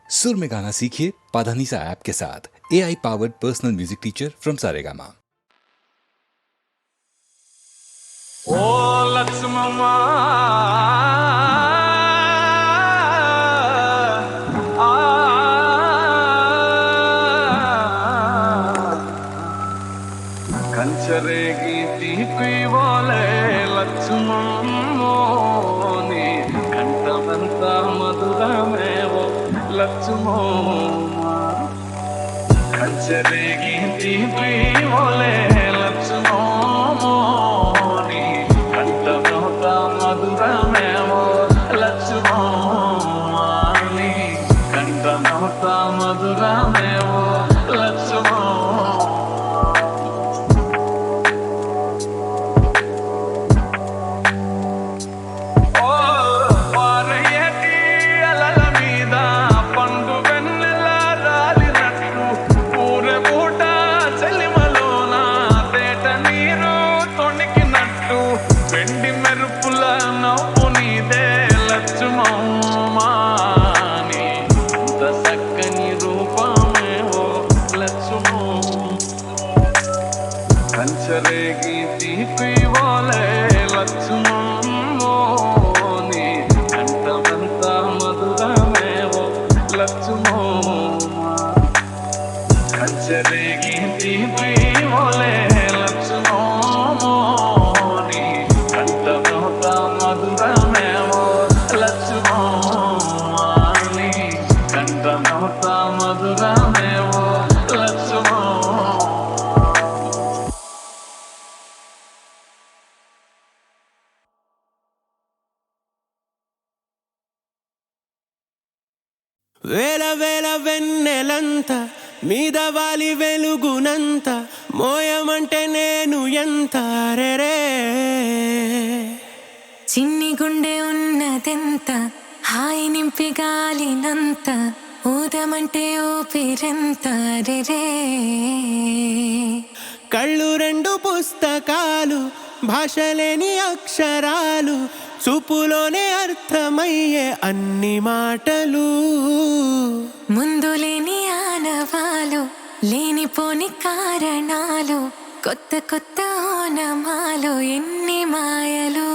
सुर में गाना सीखिए पाधानीसा ऐप के साथ। AI powered personal music teacher from Saregama. ओ लक्ष्ममा कंचरेगी तीपी बोले लक्ष्मणोनी कंठवंत मधुरमेवो लक्ष्मणा कंचरेगी तीपी बोले लक्ष्मणोनी कंठवंत मधुरमेवो लक्ष्मणानी कंठवंत मधुरमेवो लक्ष्मण कंचरेगी तीपी बोले लक्ष्मणोनी कंठवंत मधुरमेवो लक्ष्मणा कंचरेगी तीपी बोले लक्ष्मणोनी कंठवंत मधुरमेवो लक्ष्मणानी कंठवंत मधुरमेवो लक्ष्मण వేల వేల వెన్నెలంత మీద వాలి వెలుగునంత మోయమంటే నేను ఎంత రెరే చిన్ని గుండె ఉన్నదెంత హాయి నింపి గాలినంత ఊదమంటే ఊపిరెంత రెరే కళ్ళు రెండు పుస్తకాలు భాషలేని అక్షరాలు చూపులోనే అర్థమయ్యే అన్ని మాటలు ముందు లేని ఆనవాలు లేనిపోని కారణాలు కొత్త కొత్త ఓనమాలు ఎన్ని మాయలు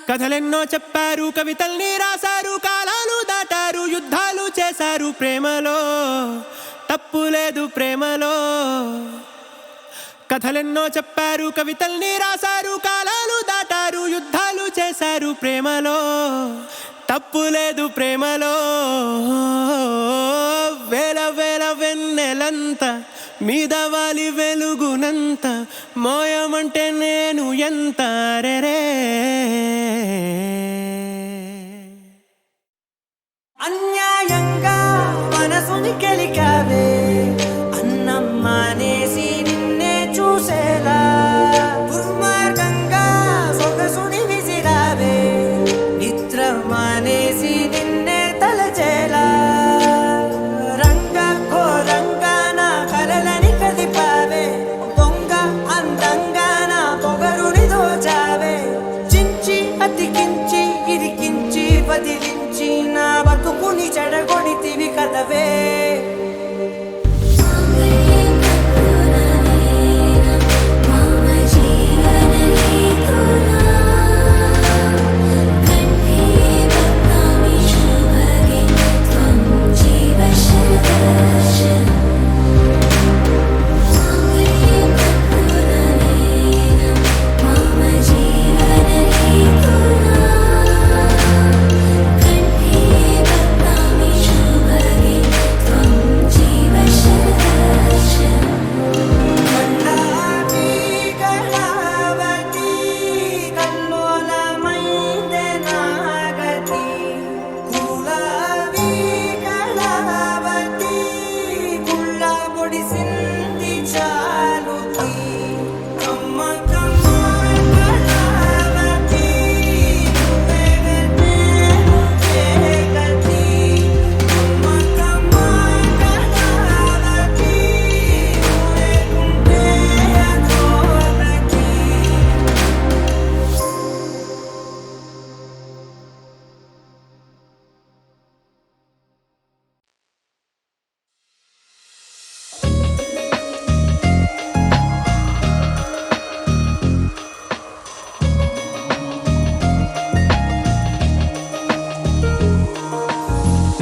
కథలెన్నో చెప్పారు కవితల్ని రాశారు కాలాలు దాటారు యుద్ధాలు చేశారు ప్రేమలో తప్పు లేదు ప్రేమలో కథలెన్నో చెప్పారు కవితల్ని రాశారు కాలాలు దాటారు యుద్ధాలు చేశారు ప్రేమలో తప్పు లేదు ప్రేమలో వేల వేల వెన్నెలంత మీద వాలి వెలుగునంత మోయమంటే నేను ఎంత రెరే అన్యాయంగా మనసుని గెలికావే అన్నం మానేసి నిన్నే చూసేలా దుర్మార్గంగా సొగసుని విసిరావే నిద్ర మానేసి నిన్నే తలచేలా రంగ ఘోరంగా నా కలలని కదిపావే దొంగ అందంగా నా పొగరుని దోచావే చించి అతికించి ఇరికించి వదిలించి నా బతుకుని చెడగొడితివి కదవే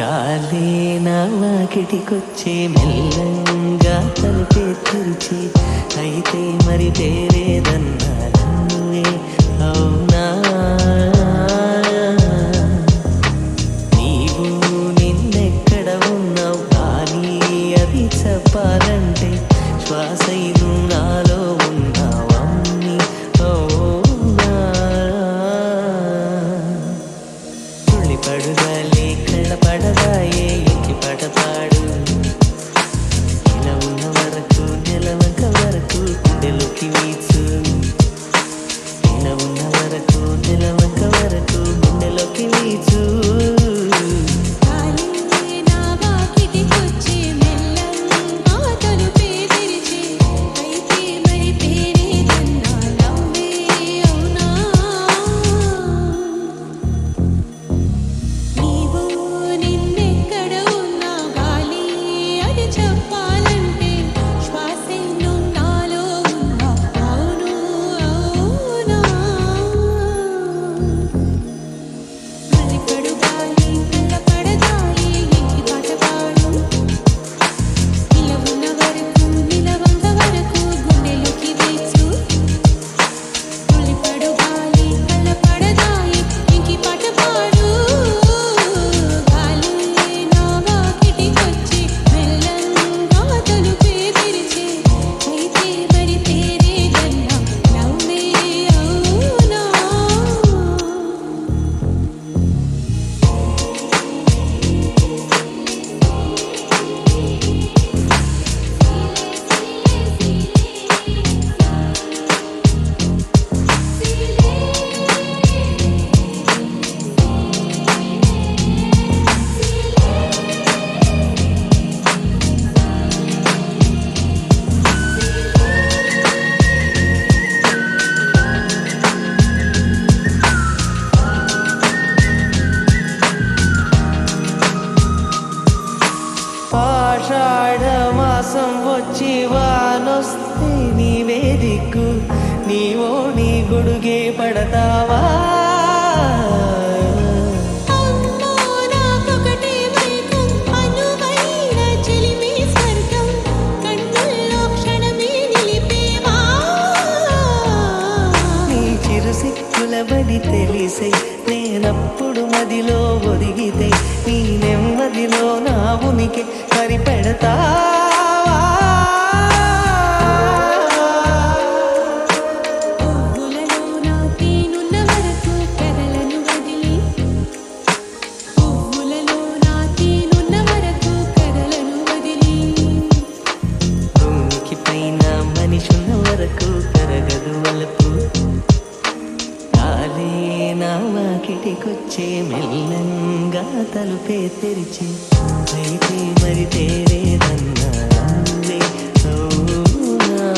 గాలే నా వాకిటికొచ్చే మెల్లంగా తలుపే తెరిచి అయితే మరి తేలేదన్నా నువ్వే అవునా నీవు నిన్నెక్కడ ఉన్నావు కానీ అది చెప్పాలంటే శ్వాసైను నాలో ఉన్నావమ్మి అవునా తుళ్ళి పడుగాలి కళ్ళ పడదాయే ఎక్కి పడతాడు ఇలా ఉన్న వరకు నెలవంక వరకు గుండెలోకి వీచు ఇలా ఉన్న వరకు నెలవంక వరకు గుండెలోకి వీచు ఆషాఢ మాసం వచ్చి వానొస్తే నీవే దిక్కు నీవో నీ గొడుగే పడతావా నీ చిరు సిక్కులబడి తెలిసే నేనప్పుడు మదిలో ఒదిగితే నీ నెమ్మదిలో నా ఉనికి సరిపెడతావా భూమికి పైన మనిషున్న వరకు కరగదు వలపు గాలే నా వాకిటికొచ్చే మెల్లంగా తలుపే తెరిచి అయితే మరి తేరేదన్నా నువ్వే అవునా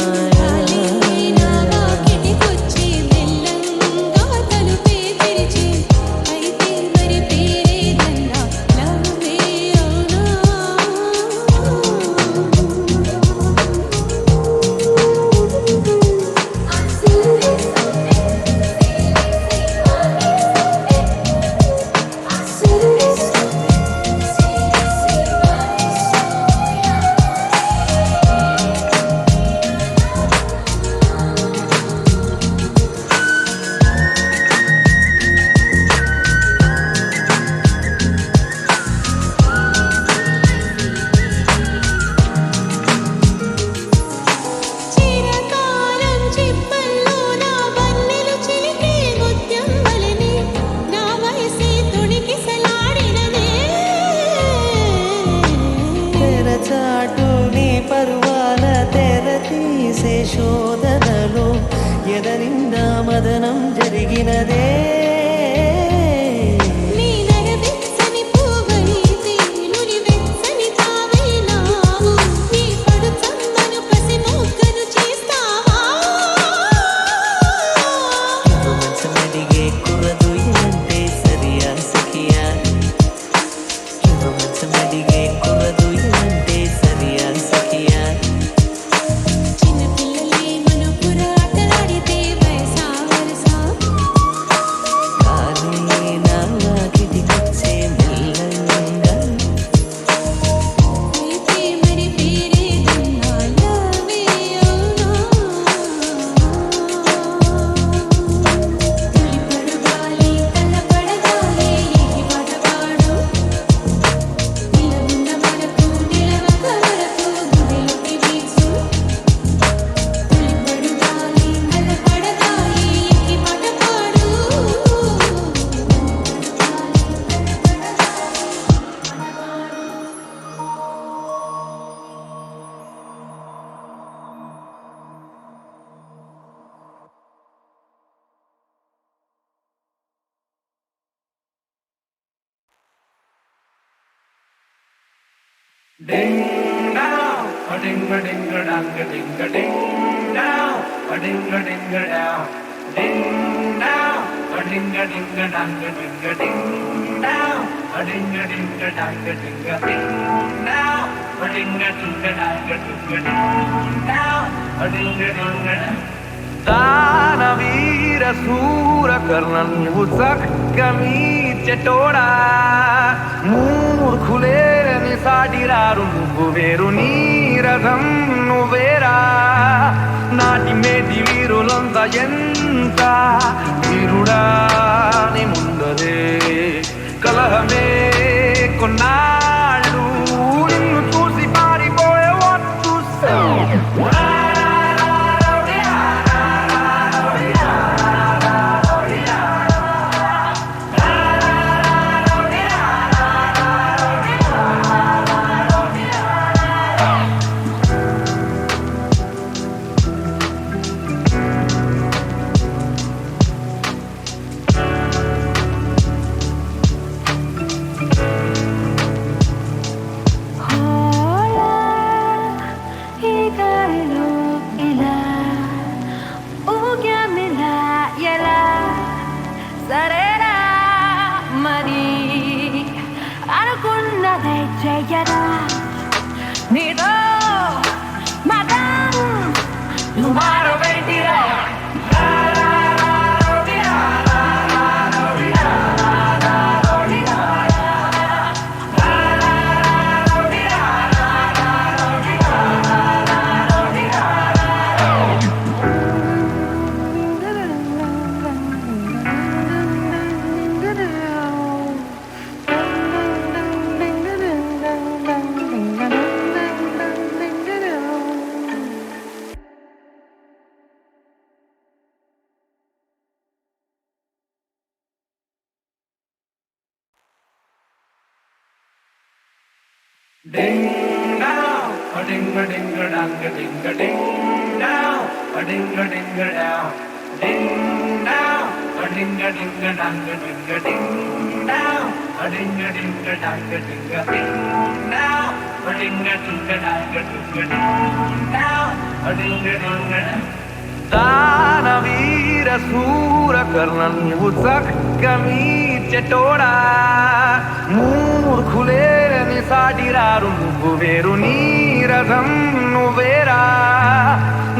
చాటు నీ పరువాల తెర తీసే శోధనలో ఎదరిందా మదనం జరిగినదే Ding down, a ding a ding a dang a ding down, a ding a ding a down. Ding down, a ding a ding a dang a ding down, a ding a ding a dang a ding down, a ding a ding a dang a ding down, a ding a ding a dang. దానవీర సూర కర్ణ నువ్వు చక్కని చెటోడా మూర్ఖులేరని సాటిరారు నువ్వు వేరు నీరథం నువ్వేరా నాటి మేటి వీరులంతా ఎంత వీరుడా నీ ముందరే కలహమే కొన్నాళ్ళు నిన్ను చూసి పారిపోయే వద్దు Nido, madam, numero 23. Ding down, a ding a ding a dang a ding down, a ding a ding a down. Ding down, a ding a ding a dang a ding down, a ding a ding a dang a ding down, a ding a ding a dang a ding down, a ding a ding a dang. దానవీర సూర కర్ణ నువ్వు చక్కని చెటోడా మూర్ఖులేరని సాటిరారు నువ్వు వేరు నీరథం నువ్వేరా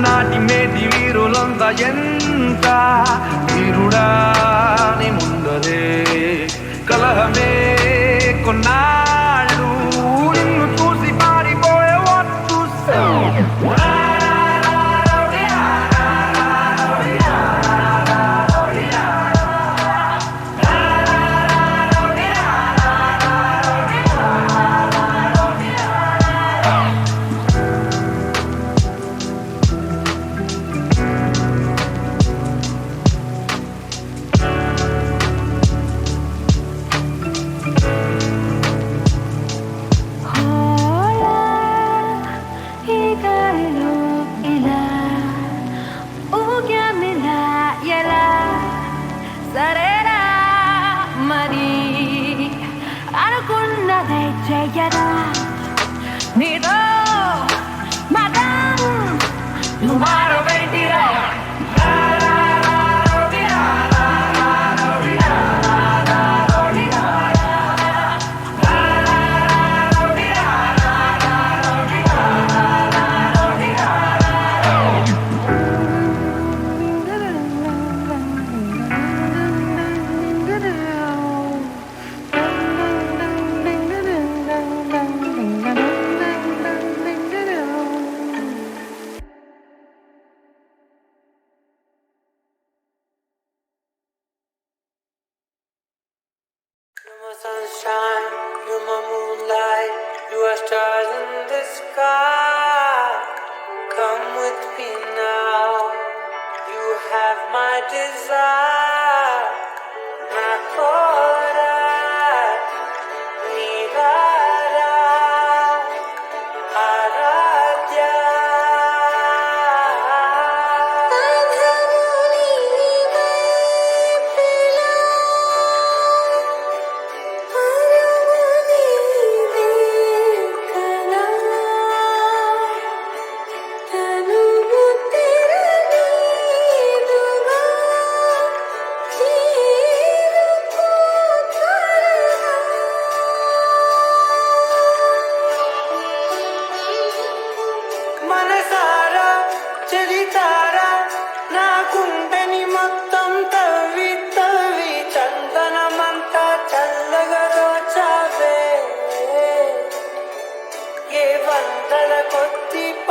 నాటి మేటి వీరులంతా ఎంత వీరుడా నీ ముందరే కలహమే కొన్నాళ్ళు నిన్ను చూసి పారిపోయే వద్దు Nido, madam, numero 23. You're my sunshine, you're my moonlight, you are stars in the sky. Come with me now, you have my desire. Nakora, Nirara, Aradhya. Kala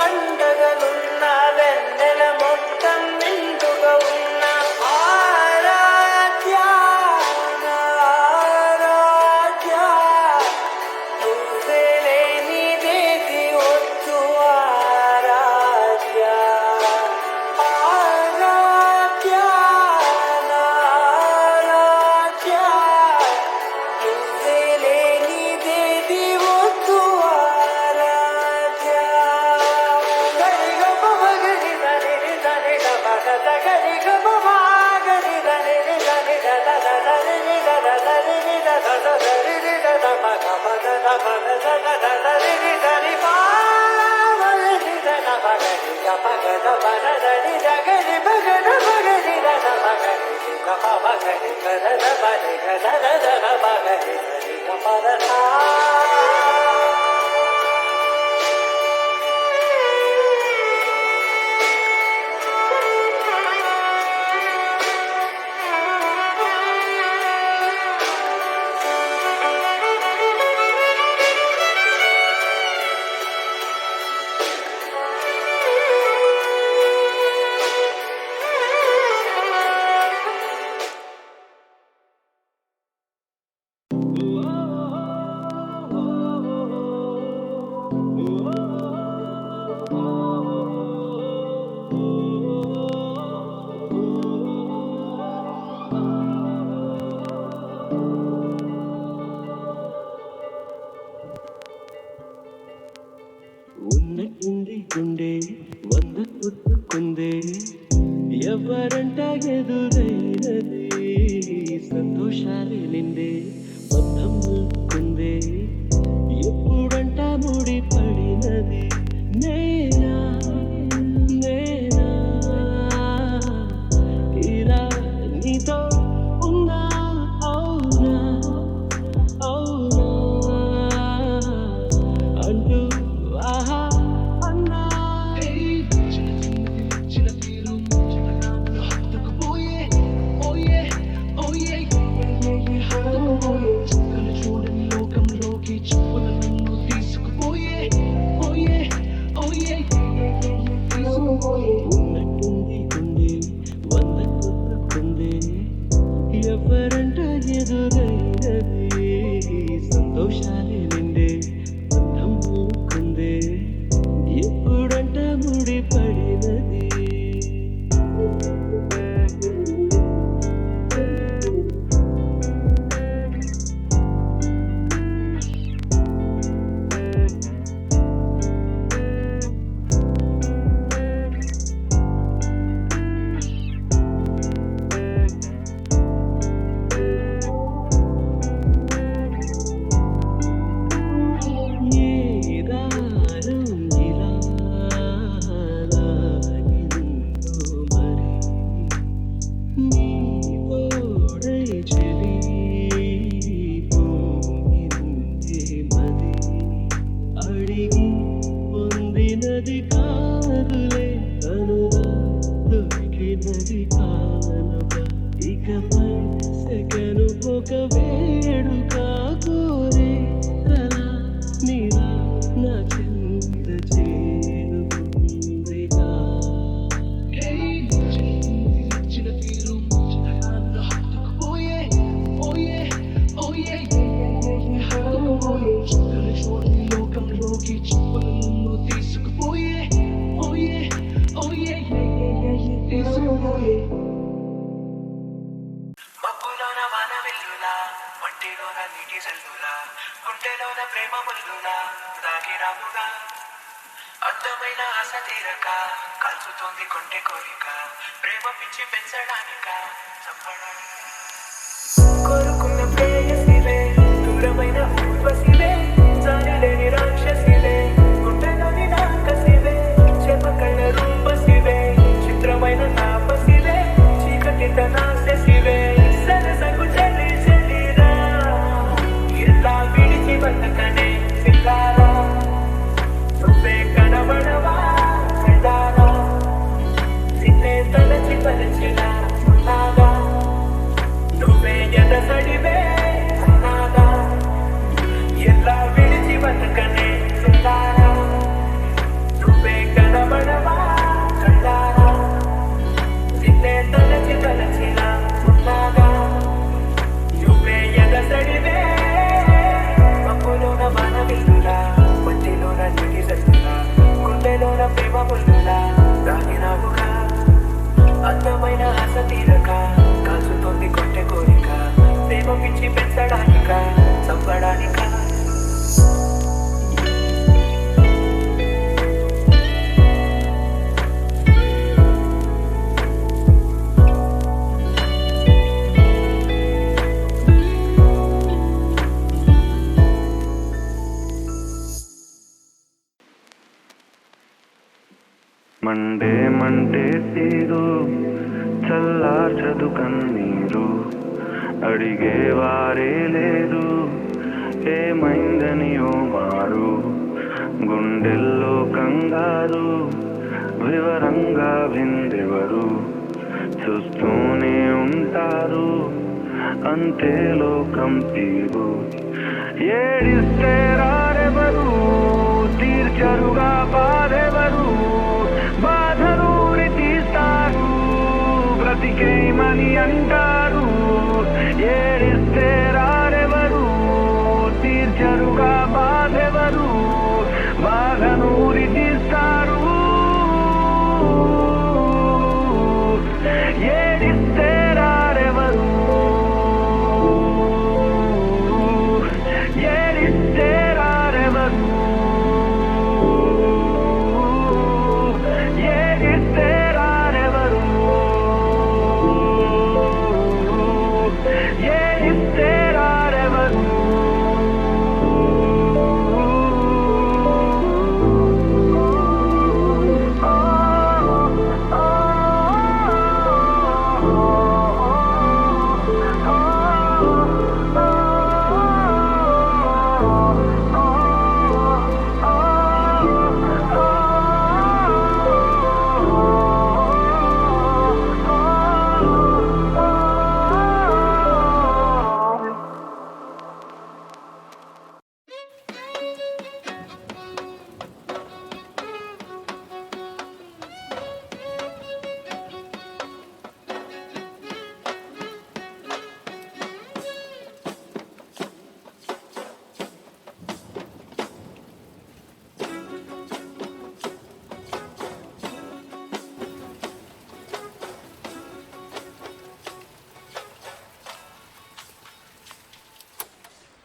పండగలున్న వెన్నెల మొత్తం నిండుగా ఉన్న ఆరాధ్య ఆరాధ్య నువ్వే లేనిదేది వద్దు ఆరాధ్య ఆరాధ్య ఆరాధ్య నువ్వే లేనిదేది వద్దు ఆరాధ్య గరిగ మగరి దని దని దమగ గరిగ మగరి దని దని దదని దదని దదని దమగ మగ దమగ దదని దని పావని దమగరి దమగ దమగ దని దగరి మగరి మగరి దమగరి దమగరి కర దమగరి కర దమగరి దమగరి ఉన్నట్టుండి గుండె వంద కొట్టుకుందే ఎవరంట ఎదురైనది సంతోషాలే నిండే బంధం ముక్కుందే ఎప్పుడంట ముడి పడినది నేనా నేనా ఇలా నీతో ఉన్నా అవునా అవునా అంటూ ఆహా అన్నా చిన్న తీరు చిన్నగాను హత్తుకుపోయే ఓయే ఓయే హత్తుకుపోయే చుక్కలు చూడని లోకంలోకి చెప్పులు నన్ను తీసుకుపోయే ఓయే ఓయే తీసుకుపోయే ఉన్నట్టుంది గుండె వంద కొట్టుకుందే ఎవరంట ఎదురైనది సంతోషాలే నిండే బంధం మూకుందే ఎప్పుడంట ముడి పడినది ఏ దారం ఇలా లాగిందో మరి నీ తోడై చెలి పోయిందే మది అడిగి పొందినది కాదులే కనుగా దొరికినది కానుగా ఇకపై సెకను ఒక వేడుక కోరే కలా నీలా నా చెంత చేరుకుందిగా చిన్న తీరు చిన్నగాను హత్తుకుపోయే ఓయే ఓయే హత్తుకుపోయే చుక్కలు చూడని లోకంలోకి చెప్పులు నన్ను తీసుకుపోయే ఓయే ఓయే తీసుకుపోయే మబ్బులోన వాన వెల్లులా ఒంటిలోన నీటి జల్లులా గుండెలోన ప్రేమ ముల్లులా దాగిరాముగా అందమైన ఆశ తీరక కాల్చుతోంది కొంటె కోరిక ప్రేమ పిచ్చి పెంచడానిక చంపడానిక కోరుకున్న ప్రేయసివే దూరమైన ఊర్వశివే జాలిలేని రాక్షసివే గుండెలోని నాకసివే చెమకళ్ళ రూపసివే చిత్రమైన తాపసివే చీకటిత నాశసివే సరసకు చెల్లి చెల్లిరా ఇలా విడిచి బతకనే సిల్లారా నువ్వే కనబడవా చెల్లారా నిన్నే తలచి పరచిన ఉన్నాగా నువ్వే ఎదసడివే అన్నాగా ఎలా విడిచి బతకనే సిల్లారా నువ్వే మండే మంటే తీరు చల్లార్చదు కన్నీరు అడిగేవారే లేరు ఏమైందని ఓ మారు గుండెల్లో కంగారు వివరంగా విందెవరు చూస్తూనే ఉంటారు అంతే లోకం తీరు ఏడిస్తే రారెవరు తీర్చరుగా బాధెవరు బాధనూరి తీస్తారు బ్రతికేమని అంటారు ఏడిస్తే రారెవరు తీర్చరుగా బాధెవరు బాధనూరి తీస్తారు ఏడిస్తే రారెవరు ఏడిస్తే రారెవరు ఏడిస్తే రారెవరు ఏడిస్తే రారెవరు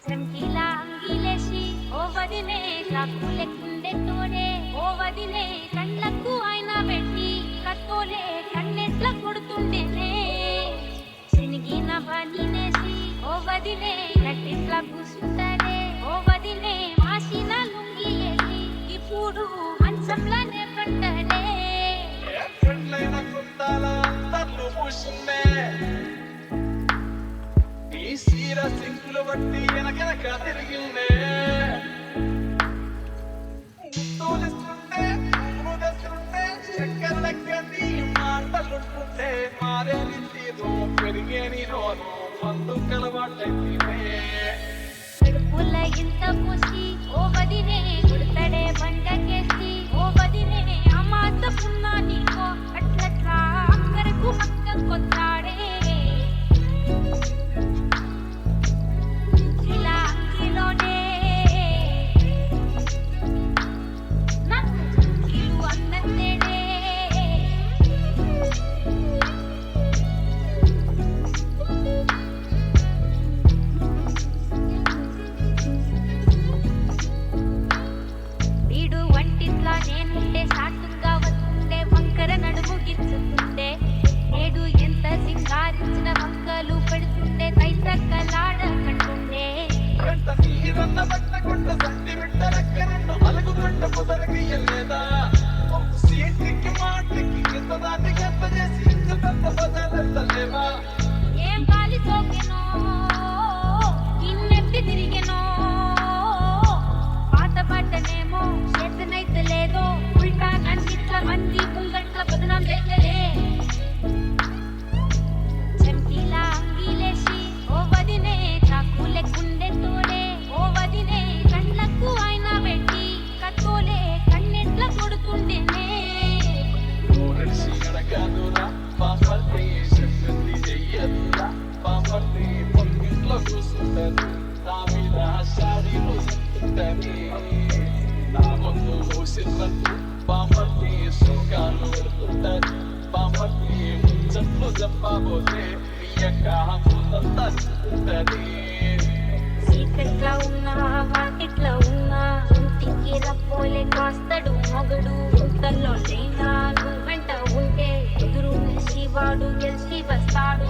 చంకీలా అంగీలేసి ఓ వదిలే చాకులెక్కుండే తోడే ఓ వదిలే కళ్ళకు ఆయన పెట్టి కట్టుకోలే కన్నెట్ల కొడుతుండేనే చినిగిన పనినేసి ఓ వదిలే కట్టిట్ల కూసుంటాడే ఓ వదిలే మాసిన లుంగి వేసి ఇప్పుడు మంచంలోనే పంటాడే ఈ సీర సింకులు బట్టి వెనకెనక తిరిగిందే తోలిస్తుంటే ముదస్తుంటే చక్కెర దగ్గర మాటలుంటుంటే మారేని తీరు పెరిగేని నోరు మందు కలవాటైతే పిడుపుల ఇంత పూసి ఓ వదిలే గుడతడే బండకేసి ఓ వదిలే అమాత పున్నా నీకో అట్లట్లా అక్కరకు పక్కం కొత్తాడే ఇలా అంగిలోనే నాకు ఇల్లు అన్నదేనే వీడు వంటిట్లా నేనుంటే సాటుగా వస్తుండే వంకర నడుము గిచ్చుతుండే నేడు ఎంత సింగారించిన వంకలు పెడుతుండే తైతక్కలాడ కంటుండే నీరన్న పట్టకుంట సంటి బిడ్డలెక్కనన్ను అలుగుతుంట కుదరగియలేదా సీటికి మాటికి ఎంత దాటికి ఎంత చేసి ఇంచుకంత బదలెత్తలేవా ఏం గాలి సోకెనో ఇన్నెత్తి తిరిగెనో పాత పడ్డనేమో చేతనైతే లేదో ఉల్టా నన్నిట్ల మంది ముంగట్ల బదనాం చేస్తలే చంకీలా అంగీలేసి ఓ వదిలే చాకులెక్కుండే తోడే ఓ వదిలే కళ్ళకు ఆయన పెట్టి కట్టుకోలే కన్నెట్ల కొడుతుండేనే నూరెడిసి అడగాదురా పాపర్తి చెప్పింది చెయ్యదురా పాపర్తి పొంగిట్లో కూసుంటది నా మీద శారీలు చెప్తుంటది నా ముందు ఊసినట్టు పాపర్తి సుఖాలు పెడుతుంటది పాపర్తి ముచ్చట్లు చెప్పబోతే మీ యొక్క ముందంతా చెప్తుంటది చీకట్లా ఉన్నా వాకిట్లా ఉన్నా ఇంటికి రప్పోలే కాస్తడు మొగడు ఇంతలో లేనా నువ్వు వెంట ఉంటే ఎదురు నిలిచి వాడు గెలిచి వస్తాడు